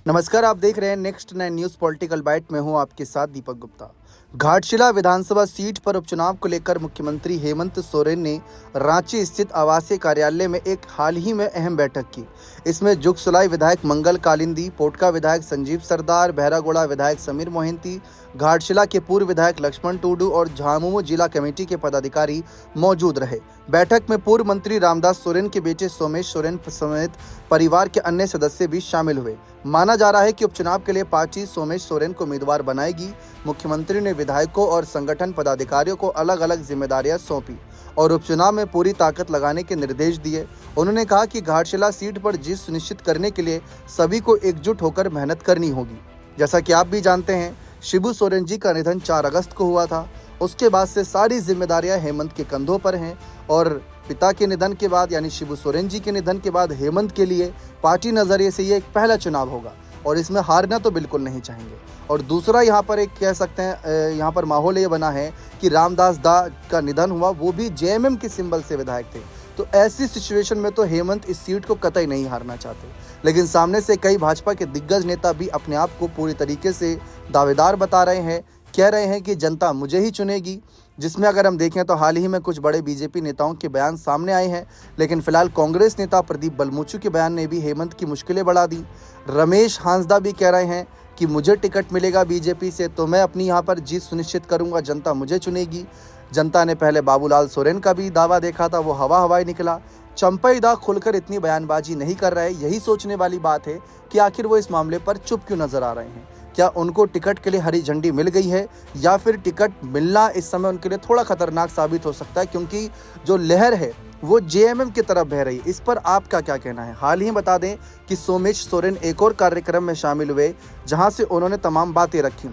नमस्कार, आप देख रहे हैं नेक्स्ट 9 न्यूज़ पॉलिटिकल बाइट में हूं आपके साथ दीपक गुप्ता। घाटशिला विधानसभा सीट पर उपचुनाव को लेकर मुख्यमंत्री हेमंत सोरेन ने रांची स्थित आवासीय कार्यालय में एक हाल ही में अहम बैठक की। इसमें जुगसुलाई विधायक मंगल कालिंदी, पोटका विधायक संजीव सरदार, बहरागोड़ा विधायक समीर मोहिंती, घाटशिला के पूर्व विधायक लक्ष्मण टूडू और झामुमो जिला कमेटी के पदाधिकारी मौजूद रहे। बैठक में पूर्व मंत्री रामदास सोरेन के बेटे सोमेश सोरेन समेत परिवार के अन्य सदस्य भी शामिल हुए। माना जा रहा है कि उपचुनाव के लिए पार्टी सोमेश सोरेन को उम्मीदवार बनाएगी। मुख्यमंत्री ने विधायकों और संगठन पदाधिकारियों को अलग अलग जिम्मेदारियां सौंपी और उपचुनाव में पूरी ताकत लगाने के निर्देश दिए। उन्होंने कहा कि घाटशिला सीट पर जीत सुनिश्चित करने के लिए सभी को एकजुट होकर मेहनत करनी होगी। जैसा कि आप भी जानते हैं, शिबू सोरेन जी का निधन 4 अगस्त को हुआ था। उसके बाद से सारी जिम्मेदारियां हेमंत के कंधों पर हैं और पिता के निधन के बाद यानी शिबू सोरेन जी के निधन के बाद हेमंत के लिए पार्टी नज़रिए से ये एक पहला चुनाव होगा और इसमें हारना तो बिल्कुल नहीं चाहेंगे। और दूसरा यहाँ पर एक कह सकते हैं यहाँ पर माहौल ये बना है कि रामदास दा का निधन हुआ, वो भी जेएमएम के सिंबल से विधायक थे। तो ऐसी सिचुएशन में तो हेमंत इस सीट को कतई नहीं हारना चाहते। लेकिन सामने से कई भाजपा के दिग्गज नेता भी अपने आप को पूरी तरीके से दावेदार बता रहे हैं, कह रहे हैं कि जनता मुझे ही चुनेगी। जिसमें अगर हम देखें तो हाल ही में कुछ बड़े बीजेपी नेताओं के बयान सामने आए हैं, लेकिन फिलहाल कांग्रेस नेता प्रदीप बलमुचु के बयान ने भी हेमंत की मुश्किलें बढ़ा दी। रमेश हांसदा भी कह रहे हैं कि मुझे टिकट मिलेगा बीजेपी से तो मैं अपनी यहाँ पर जीत सुनिश्चित करूँगा, जनता मुझे चुनेगी। जनता ने पहले बाबूलाल सोरेन का भी दावा देखा था, वो हवाई निकला। चंपई दा खुलकर इतनी बयानबाजी नहीं कर रहे। यही सोचने वाली बात है कि आखिर वो इस मामले पर चुप क्यों नजर आ रहे हैं। क्या उनको टिकट के लिए हरी झंडी मिल गई है या फिर टिकट मिलना इस समय उनके लिए थोड़ा खतरनाक साबित हो सकता है, क्योंकि जो लहर है वो जेएमएम की तरफ बह रही है। इस पर आपका क्या कहना है? हाल ही बता दें कि सोमेश सोरेन एक और कार्यक्रम में शामिल हुए जहां से उन्होंने तमाम बातें रखी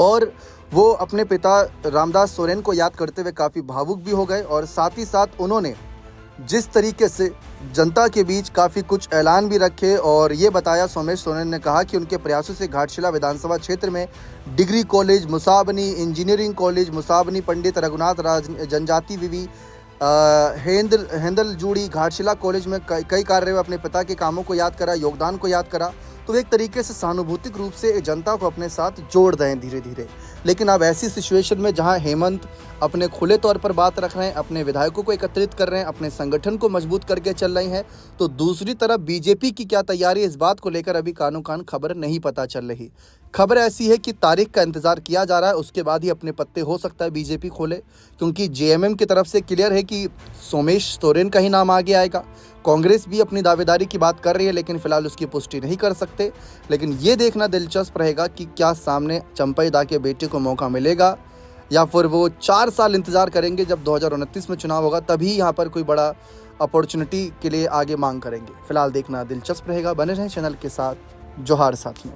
और वो अपने पिता रामदास सोरेन को याद करते हुए काफ़ी भावुक भी हो गए और साथ ही साथ उन्होंने जिस तरीके से जनता के बीच काफ़ी कुछ ऐलान भी रखे और ये बताया। सोमेश सोरेन ने कहा कि उनके प्रयासों से घाटशिला विधानसभा क्षेत्र में degree college Musabani, engineering college Musabani, Pandit Raghunath जनजाति विवि हेंदल जूड़ी घाटशिला कॉलेज में कई कार्य अपने पिता के कामों को याद करा, योगदान को याद करा। तो एक तरीके से सहानुभूतिक रूप से जनता को अपने साथ जोड़ दें धीरे धीरे। लेकिन अब ऐसी सिचुएशन में जहां हेमंत अपने खुले तौर पर बात रख रहे हैं, अपने विधायकों को एकत्रित कर रहे हैं, अपने संगठन को मजबूत करके चल रहे हैं, तो दूसरी तरफ बीजेपी की क्या तैयारी, इस बात को लेकर अभी कानो कान खबर नहीं पता चल रही। खबर ऐसी है कि तारीख का इंतजार किया जा रहा है, उसके बाद ही अपने पत्ते हो सकता है बीजेपी खोले, क्योंकि जेएमएम की तरफ से क्लियर है कि सोमेश सोरेन का ही नाम आगे आएगा। कांग्रेस भी अपनी दावेदारी की बात कर रही है, लेकिन फिलहाल उसकी पुष्टि नहीं कर सकते। लेकिन ये देखना दिलचस्प रहेगा कि क्या सामने चंपई दा के बेटे को मौका मिलेगा या फिर वो 4 साल इंतजार करेंगे, जब 2029 में चुनाव होगा तभी यहाँ पर कोई बड़ा अपॉर्चुनिटी के लिए आगे मांग करेंगे। फिलहाल देखना दिलचस्प रहेगा। बने रहें चैनल के साथ। जोहार साथियों।